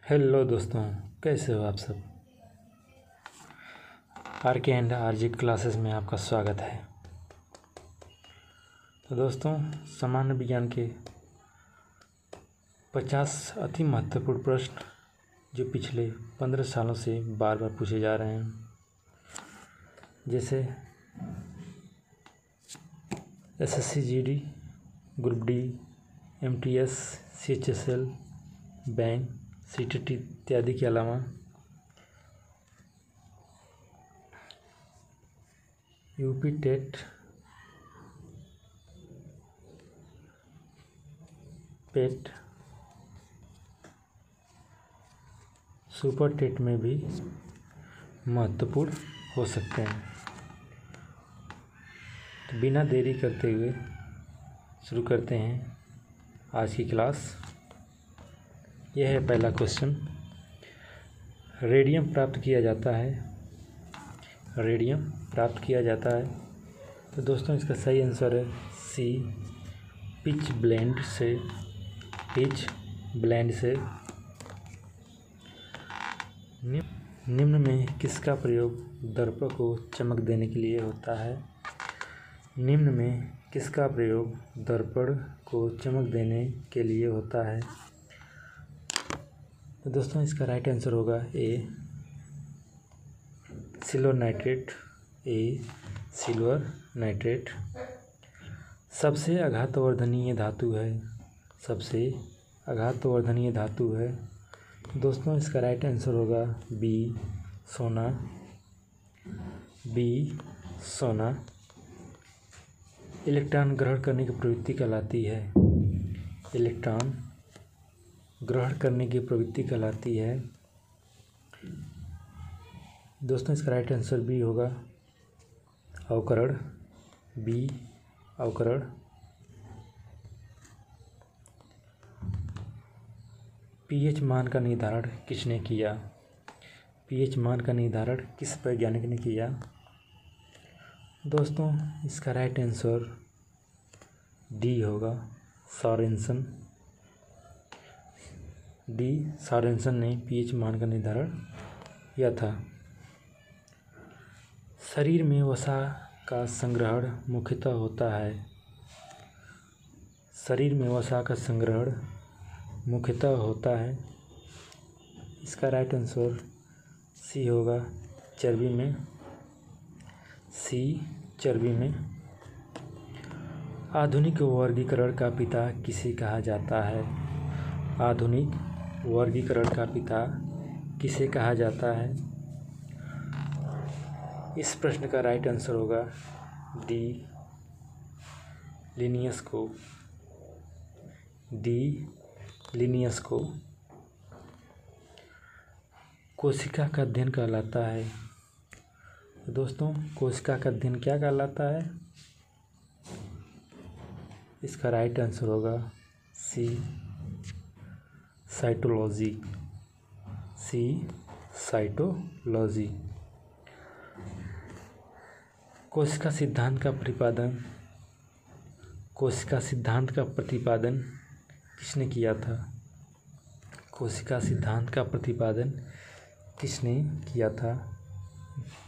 Hello दोस्तों, कैसे हो आप सब। आर के एंड आर जी क्लासेस में आपका स्वागत है। तो दोस्तों, सामान्य विज्ञान के 50 अति महत्वपूर्ण प्रश्न जो पिछले 15 सालों से बार बार पूछे जा रहे हैं, जैसे SSC GD, group D, MTS, CHSL, bank, CTT इत्यादि के अलावा यूपी टेट, पेट, सुपर टेट में भी महत्वपूर्ण हो सकते हैं। तो बिना देरी करते हुए शुरू करते हैं आज की क्लास। यह है पहला क्वेश्चन। रेडियम प्राप्त किया जाता है। रेडियम प्राप्त किया जाता है। तो दोस्तों, इसका सही आंसर है सी, पिच ब्लेंड से। पिच ब्लेंड से। निम्न में किसका प्रयोग दर्पण को चमक देने के लिए होता है। निम्न में किसका प्रयोग दर्पण को चमक देने के लिए होता है। तो दोस्तों, इसका राइट आंसर होगा ए, सिल्वर नाइट्रेट। ए, सिल्वर नाइट्रेट सबसे आघातवर्धनीय धातु है। सबसे आघातवर्धनीय धातु है। दोस्तों, इसका राइट आंसर होगा बी, सोना। बी, सोना इलेक्ट्रॉन ग्रहण करने की प्रवृत्ति कहलाती है। इलेक्ट्रॉन ग्रहण करने की प्रवृत्ति कहलाती है। दोस्तों, इसका राइट आंसर बी होगा, अवकरण। बी, अवकरण। पीएच मान का निर्धारण किसने किया। पीएच मान का निर्धारण किस वैज्ञानिक ने किया। दोस्तों, इसका राइट आंसर डी होगा, सॉरेनसन। डी, सॉरेनसन ने पीएच मान का निर्धारण किया था। शरीर में वसा का संग्रहण मुख्यतः होता है। शरीर में वसा का संग्रहण मुख्यतः होता है। इसका राइट आंसर सी होगा, चर्बी में। सी, चर्बी में। आधुनिक वर्गीकरण का पिता किसे कहा जाता है। आधुनिक वर्गीकरण का पिता किसे कहा जाता है। इस प्रश्न का राइट आंसर होगा डी, लिनियस को। डी, लिनियस को। कोशिका का अध्ययन कहलाता है। दोस्तों, कोशिका का अध्ययन क्या कहलाता है। इसका राइट आंसर होगा सी, साइटोलॉजी। सी, साइटोलॉजी। कोशिका सिद्धांत का प्रतिपादन। कोशिका सिद्धांत का प्रतिपादन किसने किया था। कोशिका सिद्धांत का प्रतिपादन किसने किया था।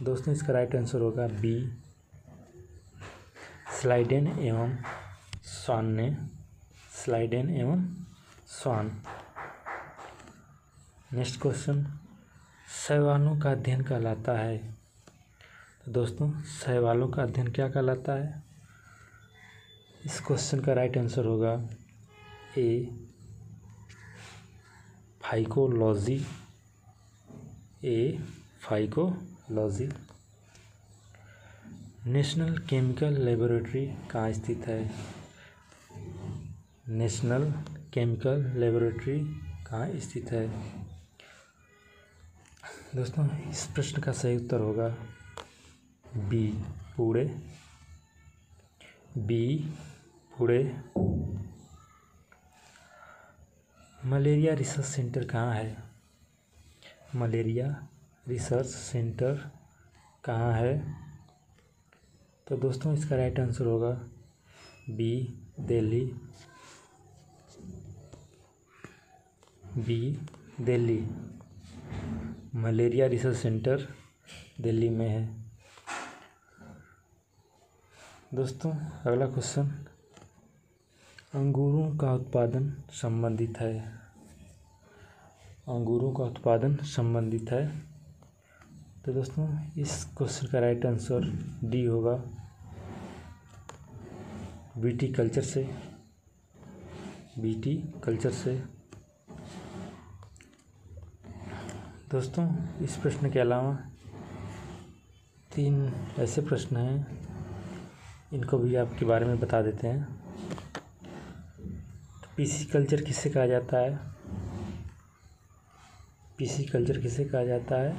दोस्तों, इसका राइट आंसर होगा बी, स्लाइडेन एवं स्वान ने। स्लाइडेन एवं स्वान। नेक्स्ट क्वेश्चन, शैवालों का अध्ययन कहलाता है। तो दोस्तों, शैवालों का अध्ययन क्या कहलाता है। इस क्वेश्चन का राइट आंसर होगा ए, फाइकोलॉजी। ए, फाइकोलॉजी। नेशनल केमिकल लेबोरेटरी कहाँ स्थित है। नेशनल केमिकल लेबोरेटरी कहाँ स्थित है। दोस्तों, इस प्रश्न का सही उत्तर होगा B, Pune. B, Pune. Malaria research centre कहाँ है। मलेरिया रिसर्च सेंटर कहाँ है। तो दोस्तों, इसका राइट आंसर होगा B, Delhi. B, Delhi. Malaria research centre Delhi में है। दोस्तों अगला क्वेश्चन अंगूरों का उत्पादन संबंधित है। अंगूरों का उत्पादन संबंधित है। तो दोस्तों इस क्वेश्चन का राइट आंसर डी होगा, बीटी कल्चर से। बीटी कल्चर से। दोस्तों इस प्रश्न के अलावा 3 ऐसे प्रश्न हैं, इनको भी आपके बारे में बता देते हैं। तो पीसी कल्चर किसे कहा जाता है? पीसी कल्चर किसे कहा जाता है?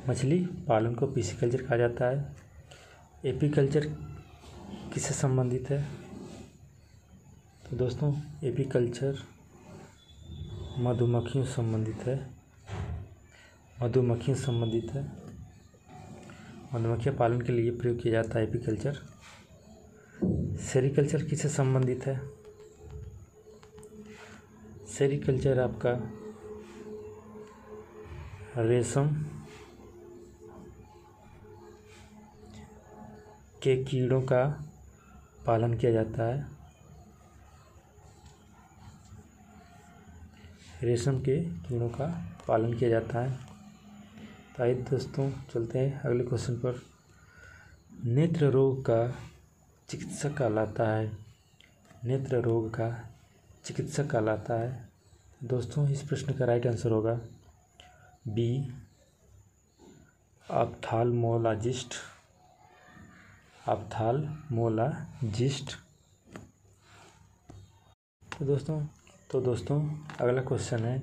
मछली पालन को पीसी कल्चर कहा जाता है। एपी कल्चर किससे संबंधित है? तो दोस्तों एपी कल्चर मधुमक्खियों से संबंधित है। मधुमक्खियों से संबंधित है। मधुमक्खियाँ पालन के लिए प्रयोग किया जाता है एपी कल्चर। सेरीकल्चर किससे संबंधित है? सेरीकल्चर आपका रेशम के कीड़ों का पालन किया जाता है। रेशम के कीड़ों का पालन किया जाता है। तो आइए दोस्तों चलते हैं अगले क्वेश्चन पर। नेत्र रोग का चिकित्सक कहलाता है। नेत्र रोग का चिकित्सक कहलाता है। दोस्तों इस प्रश्न का राइट आंसर होगा बी, ऑप्थाल्मोलॉजिस्ट। ऑप्थाल्मोलॉजिस्ट। तो दोस्तों अगला क्वेश्चन है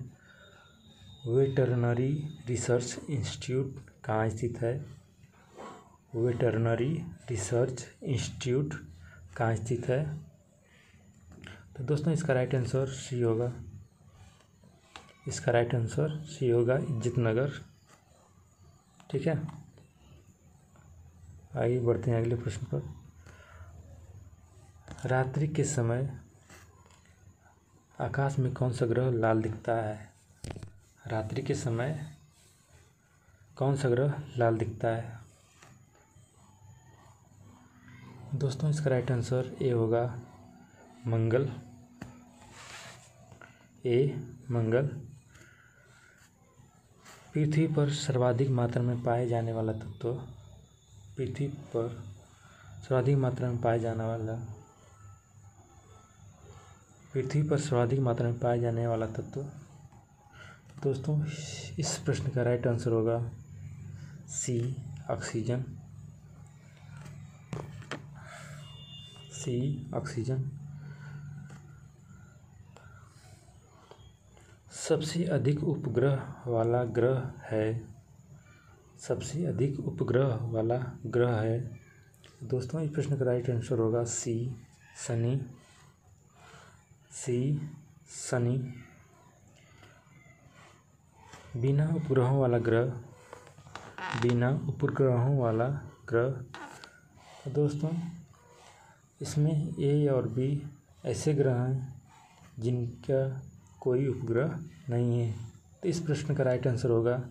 वेटरनरी रिसर्च इंस्टीट्यूट कहाँ स्थित है? वेटरनरी रिसर्च इंस्टीट्यूट कहाँ स्थित है? तो दोस्तों इसका राइट आंसर सी होगा। इसका राइट आंसर सी होगा, इज्जत नगर। ठीक है, आइए बढ़ते हैं अगले प्रश्न पर। रात्रि के समय आकाश में कौन सा ग्रह लाल दिखता है? रात्रि के समय कौन सा ग्रह लाल दिखता है? दोस्तों इसका राइट आंसर ए होगा, मंगल। ए, मंगल। पृथ्वी पर सर्वाधिक मात्रा में पाए जाने वाला तत्व। पृथ्वी पर सर्वाधिक मात्रा में पाए जाने वाला पृथ्वी पर सर्वाधिक मात्रा में पाए जाने वाला तत्व। दोस्तों इस प्रश्न का राइट आंसर होगा सी, ऑक्सीजन। सी, ऑक्सीजन। सबसे अधिक उपग्रह वाला ग्रह है। सबसे अधिक उपग्रह वाला ग्रह है। दोस्तों इस प्रश्न का राइट आंसर होगा सी, शनि। सी, शनि। बिना उपग्रहों वाला ग्रह। बिना उपग्रहों वाला ग्रह। दोस्तों इसमें ए और बी ऐसे ग्रह हैं जिनका कोई उपग्रह नहीं है। तो इस प्रश्न का राइट आंसर होगा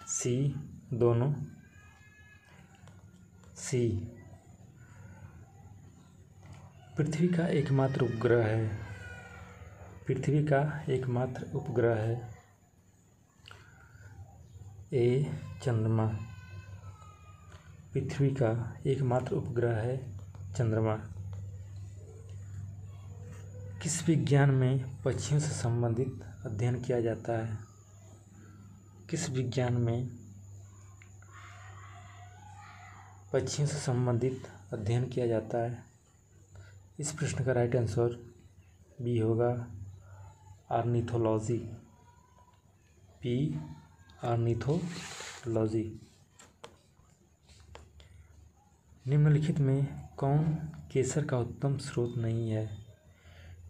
सी, दोनों। सी। पृथ्वी का एकमात्र उपग्रह है। पृथ्वी का एकमात्र उपग्रह है ए, चंद्रमा। पृथ्वी का एकमात्र उपग्रह है चंद्रमा। किस विज्ञान में पक्षियों से संबंधित अध्ययन किया जाता है? किस विज्ञान में पक्षियों से संबंधित अध्ययन किया जाता है? इस प्रश्न का राइट आंसर बी होगा, ऑर्निथोलॉजी। B, ornithology. निम्नलिखित में कौन केसर का उत्तम स्रोत नहीं है?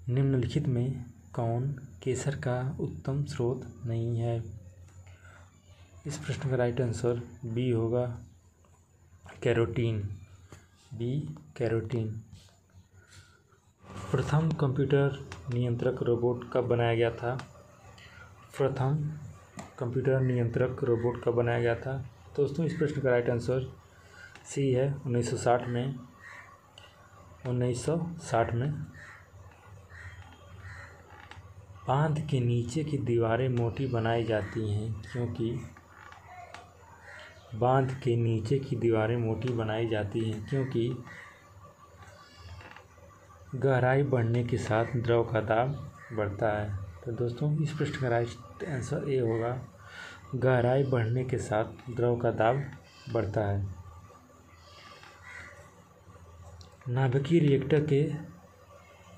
निम्नलिखित में कौन केसर का उत्तम स्रोत नहीं है? इस प्रश्न का राइट आंसर बी होगा, कैरोटीन। B, carotene. प्रथम कंप्यूटर नियंत्रक रोबोट कब बनाया गया था? प्रथम कंप्यूटर नियंत्रक रोबोट कब बनाया गया था? दोस्तों इस प्रश्न का राइट आंसर सी है 1960 में। 1960 में। बांध के नीचे की दीवारें मोटी बनाई जाती हैं क्योंकि बांध के नीचे की दीवारें मोटी बनाई जाती हैं क्योंकि गहराई बढ़ने के साथ द्रव का दाब बढ़ता है। तो दोस्तों इस प्रश्न का राइट आंसर ए होगा, गहराई बढ़ने के साथ द्रव का दाब बढ़ता है। नाभिकीय रिएक्टर के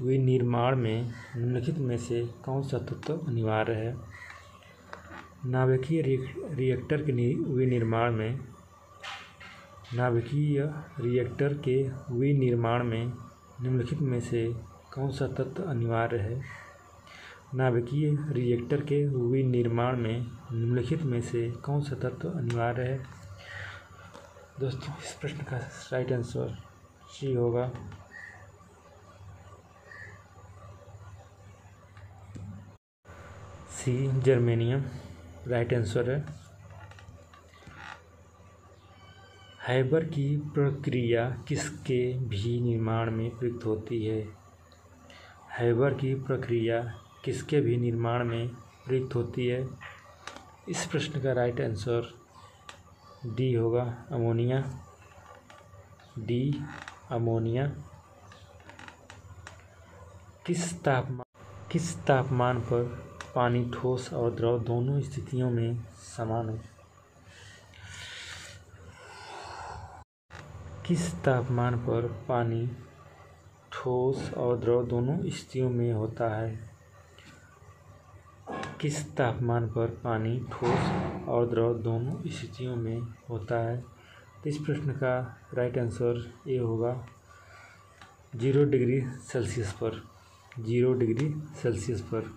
विनिर्माण में निम्नलिखित में से कौन सा तत्व अनिवार्य है? नाभिकीय रिएक्टर के विनिर्माण में निम्नलिखित में से कौन सा तत्व अनिवार्य है? नाभिकीय रिएक्टर के विनिर्माण में निम्नलिखित में से कौन सा तत्व अनिवार्य है? दोस्तों इस प्रश्न का राइट आंसर सी होगा, सी जर्मेनियम राइट आंसर है। फाइबर की प्रक्रिया किसके भी निर्माण में प्रयुक्त होती है? फाइबर की प्रक्रिया किसके भी निर्माण में प्रयुक्त होती है? इस प्रश्न का राइट आंसर डी होगा, अमोनिया। D ammonia. किस तापमान पर पानी ठोस और द्रव दोनों स्थितियों में समान है? किस तापमान पर पानी ठोस और द्रव दोनों स्थितियों में होता है? किस तापमान पर पानी ठोस और द्रव दोनों स्थितियों में होता है? तो इस प्रश्न का राइट आंसर ए होगा, 0 डिग्री सेल्सियस पर। 0 डिग्री सेल्सियस पर।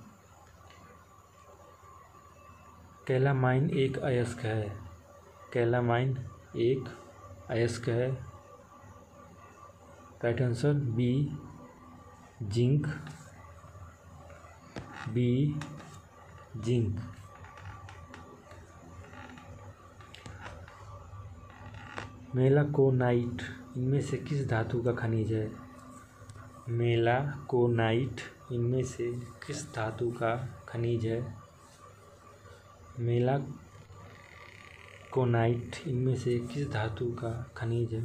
कैलामाइन एक अयस्क है। कैलामाइन एक अयस्क है। Right answer B zinc. B zinc. Melaconite इनमें से किस धातु का खनिज है? मेलाकोनाइट इनमें से किस धातु का खनिज है? मेलाकोनाइट इनमें से किस धातु का खनिज है?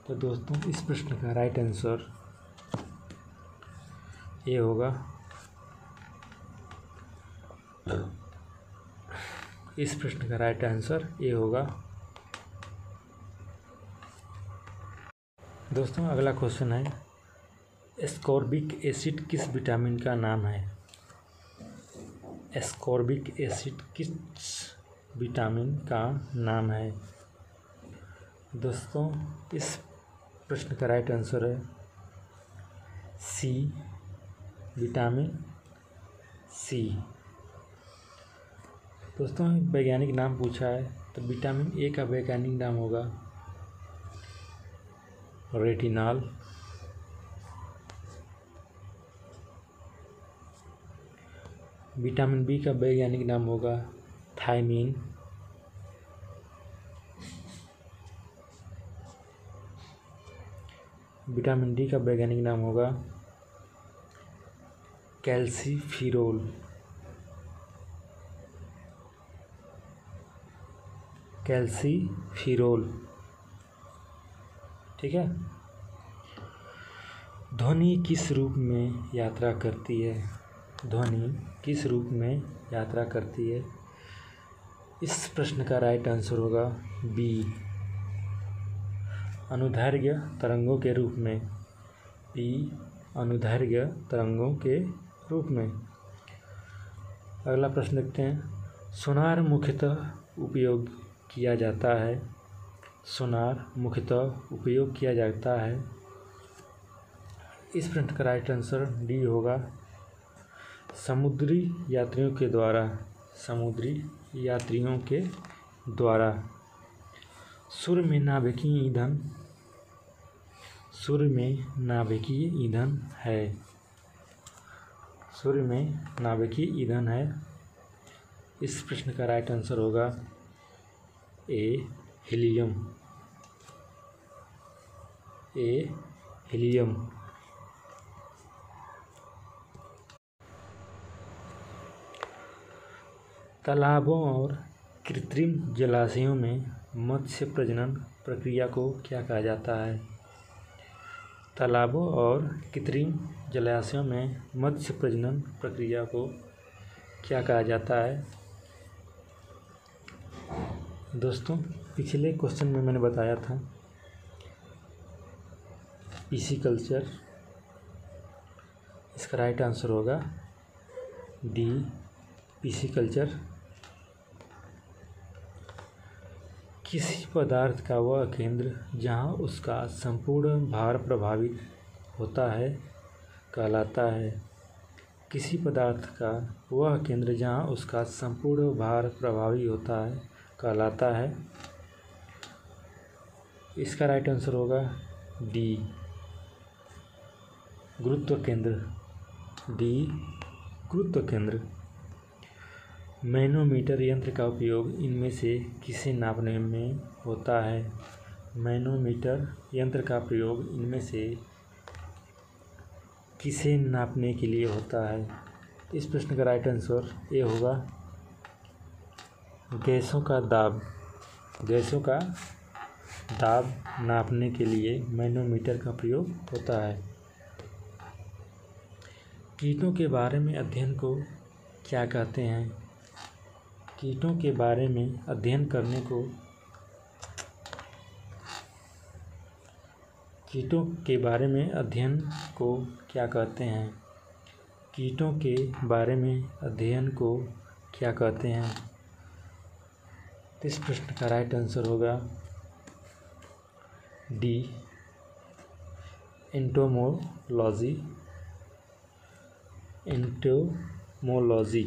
तो दोस्तों इस प्रश्न का राइट आंसर ये होगा, इस प्रश्न का राइट आंसर ये होगा। दोस्तों अगला क्वेश्चन है, एस्कॉर्बिक एसिड किस विटामिन का नाम है? एस्कॉर्बिक एसिड किस विटामिन का नाम है? दोस्तों इस प्रश्न का राइट आंसर है सी विटामिन सी। दोस्तों वैज्ञानिक नाम पूछा है तो विटामिन ए का वैज्ञानिक नाम होगा रेटिनॉल। विटामिन बी का वैज्ञानिक नाम होगा थायमीन। विटामिन डी का वैज्ञानिक नाम होगा कैल्सीफिरोल। कैल्सीफिरोल। ठीक है। ध्वनि किस रूप में यात्रा करती है? ध्वनि किस रूप में यात्रा करती है? इस प्रश्न का राइट आंसर होगा बी अनुदैर्घ्य तरंगों के रूप में। बी अनुदैर्घ्य तरंगों के रूप में। अगला प्रश्न देखते हैं, सोनार मुख्यतः उपयोग किया जाता है। सोनार मुख्यतः उपयोग किया जाता है। इस प्रश्न का राइट आंसर डी होगा समुद्री यात्रियों के द्वारा। समुद्री यात्रियों के द्वारा। सूर्य में नाभिकीय ईंधन सूर्य में नाभिकीय ईंधन है? सूर्य में नाभिकीय ईंधन है। इस प्रश्न का राइट आंसर होगा ए हीलियम। ए हीलियम। तालाबों और कृत्रिम जलाशयों में मत्स्य प्रजनन प्रक्रिया को क्या कहा जाता है? तालाबों और कृत्रिम जलाशयों में मत्स्य प्रजनन प्रक्रिया को क्या कहा जाता है? दोस्तों, पिछले क्वेश्चन में मैंने बताया था पिसीकल्चर। इसका राइट आंसर होगा डी पिसीकल्चर। किसी पदार्थ का वह केंद्र जहाँ उसका संपूर्ण भार प्रभावित होता है कहलाता है। किसी पदार्थ का वह केंद्र जहाँ उसका संपूर्ण भार प्रभावी होता है कहलाता है। इसका राइट आंसर होगा डी गुरुत्व केंद्र। डी गुरुत्व केंद्र। मैनोमीटर यंत्र का उपयोग इनमें से किसे नापने में होता है? मैनोमीटर यंत्र का प्रयोग इनमें से किसे नापने के लिए होता है? इस प्रश्न का राइट आंसर ए होगा गैसों का दाब। गैसों का दाब नापने के लिए मैनोमीटर का प्रयोग होता है। कीटों के बारे में अध्ययन को क्या कहते हैं? कीटों के बारे में अध्ययन करने को कीटों के बारे में अध्ययन को क्या कहते हैं? कीटों के बारे में अध्ययन को क्या कहते हैं? इस प्रश्न का राइट आंसर होगा डी एंटोमोलॉजी। एंटोमोलॉजी।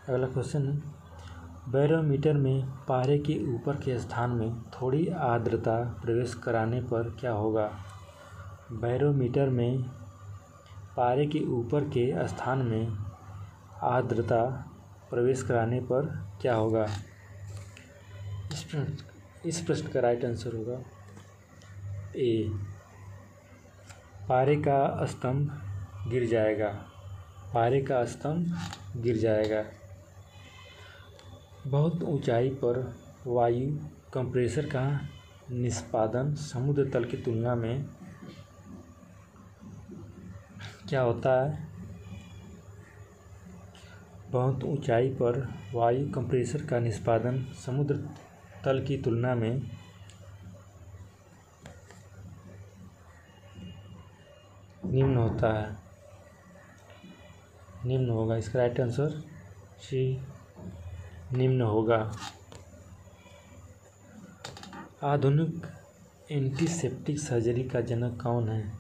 अगला क्वेश्चन है, बैरोमीटर में पारे के ऊपर के स्थान में थोड़ी आर्द्रता प्रवेश कराने पर क्या होगा? बैरोमीटर में पारे के ऊपर के स्थान में आर्द्रता प्रवेश कराने पर क्या होगा? इस प्रश्न का राइट आंसर होगा ए पारे का स्तंभ गिर जाएगा। पारे का स्तंभ गिर जाएगा। बहुत ऊंचाई पर वायु कंप्रेसर का निष्पादन समुद्र तल की तुलना में क्या होता है? बहुत ऊंचाई पर वायु कंप्रेसर का निष्पादन समुद्र तल की तुलना में निम्न होता है। निम्न होगा। इसका राइट आंसर सी निम्न होगा। आधुनिक एंटीसेप्टिक सर्जरी का जनक कौन है?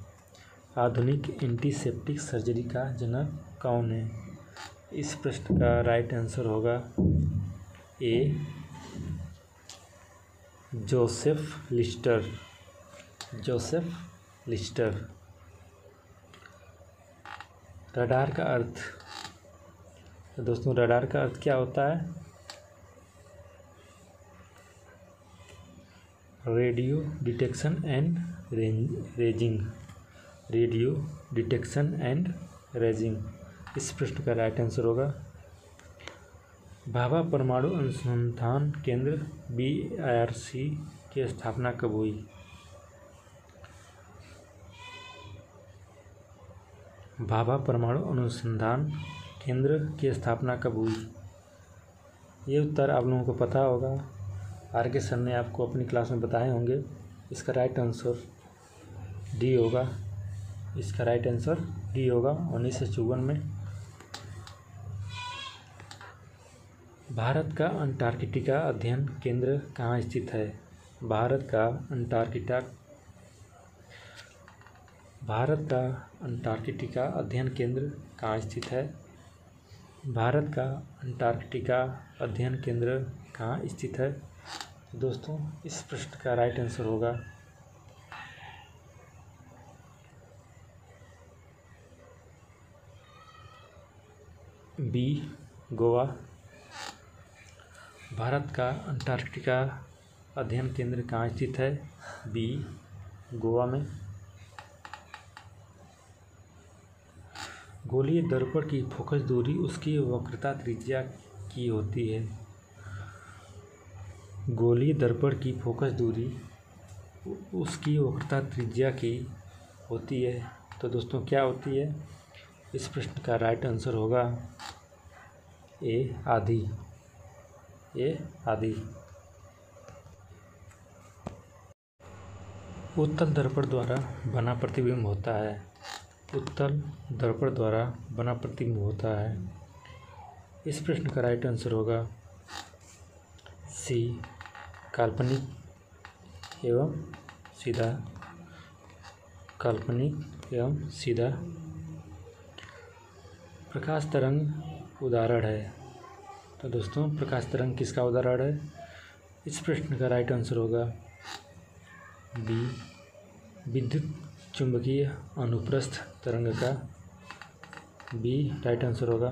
आधुनिक एंटीसेप्टिक सर्जरी का जनक कौन है? इस प्रश्न का राइट आंसर होगा ए Joseph Lister. Joseph Lister. Radar का अर्थ, तो दोस्तों रडार का अर्थ क्या होता है? Radio detection and raising. Radio detection and raising. इस प्रश्न का राइट आंसर होगा भाभा परमाणु अनुसंधान केंद्र BIRC की स्थापना कब हुई? भाभा परमाणु अनुसंधान केंद्र की स्थापना कब हुई? ये उत्तर आप लोगों को पता होगा। RK सर ने आपको अपनी क्लास में बताए होंगे। इसका राइट आंसर डी होगा। इसका राइट आंसर डी होगा 1954 में। भारत का अंटार्कटिका अध्ययन केंद्र कहाँ स्थित है? भारत का अंटार्कटिका अध्ययन केंद्र कहाँ स्थित है? भारत का अंटार्कटिका अध्ययन केंद्र कहाँ स्थित है? दोस्तों इस प्रश्न का राइट आंसर होगा बी, गोवा। भारत का अंटार्कटिका अध्ययन केंद्र कहाँ स्थित है? बी, गोवा में। गोलीय दर्पण की फोकस दूरी उसकी वक्रता त्रिज्या की होती है। गोलीय दर्पण की फोकस दूरी उसकी वक्रता त्रिज्या की होती है। तो दोस्तों क्या होती है? इस प्रश्न का राइट आंसर होगा ए, आधी। ए, आधी। उत्तल दर्पण द्वारा बना प्रतिबिंब होता है। उत्तल दर्पण द्वारा बना प्रतिबिंब होता है। इस प्रश्न का राइट आंसर होगा सी, काल्पनिक एवं सीधा। काल्पनिक एवं सीधा। प्रकाश तरंग उदाहरण है। तो दोस्तों प्रकाश तरंग किसका उदाहरण है? इस प्रश्न का राइट आंसर होगा बी, विद्युत चुंबकीय अनुप्रस्थ तरंग का। बी राइट आंसर होगा।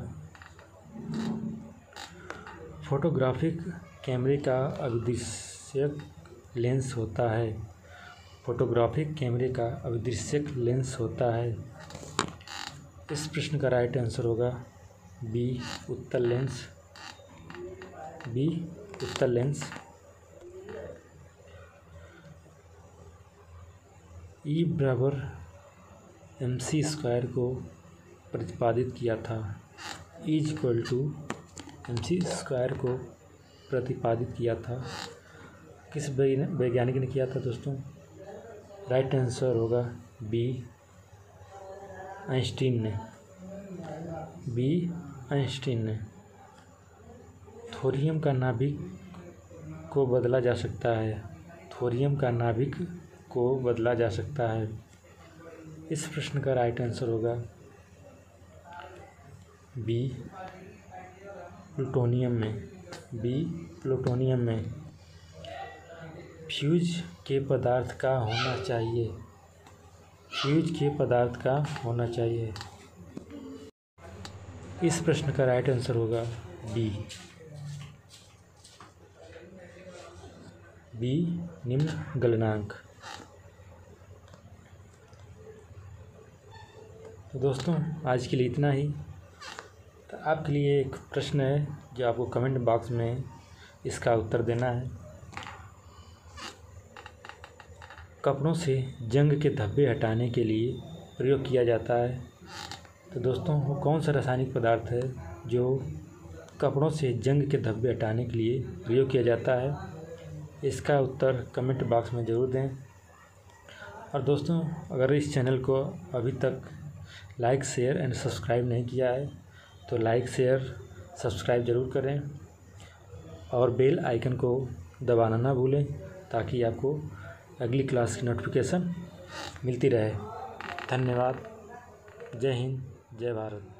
फोटोग्राफिक कैमरे का अविदृश्यक लेंस होता है। फोटोग्राफिक कैमरे का अविदृश्यक लेंस होता है। इस प्रश्न का राइट आंसर होगा बी, उत्तल लेंस। बी, उत्तल लेंस। ई बराबर MC स्क्वायर को प्रतिपादित किया था। E equal to MC square को प्रतिपादित किया था। किस वैज्ञानिक ने किया था दोस्तों? राइट आंसर होगा बी, आइंस्टीन ने। बी, आइंस्टीन ने। थोरियम का नाभिक को बदला जा सकता है। थोरियम का नाभिक को बदला जा सकता है। इस प्रश्न का राइट आंसर होगा बी, प्लूटोनियम में। बी, प्लूटोनियम में। फ्यूज के पदार्थ का होना चाहिए। फ्यूज के पदार्थ का होना चाहिए। इस प्रश्न का राइट आंसर होगा बी। बी, निम्न गलनांक। तो दोस्तों आज के लिए इतना ही। तो आपके लिए एक प्रश्न है जो आपको कमेंट बॉक्स में इसका उत्तर देना है। कपड़ों से जंग के धब्बे हटाने के लिए प्रयोग किया जाता है। तो दोस्तों वो कौन सा रासायनिक पदार्थ है जो कपड़ों से जंग के धब्बे हटाने के लिए प्रयोग किया जाता है? इसका उत्तर कमेंट बॉक्स में ज़रूर दें। और दोस्तों अगर इस चैनल को अभी तक लाइक, शेयर एंड सब्सक्राइब नहीं किया है तो लाइक, शेयर, सब्सक्राइब ज़रूर करें और बेल आइकन को दबाना ना भूलें ताकि आपको अगली क्लास की नोटिफिकेशन मिलती रहे। धन्यवाद। जय हिंद, जय भारत।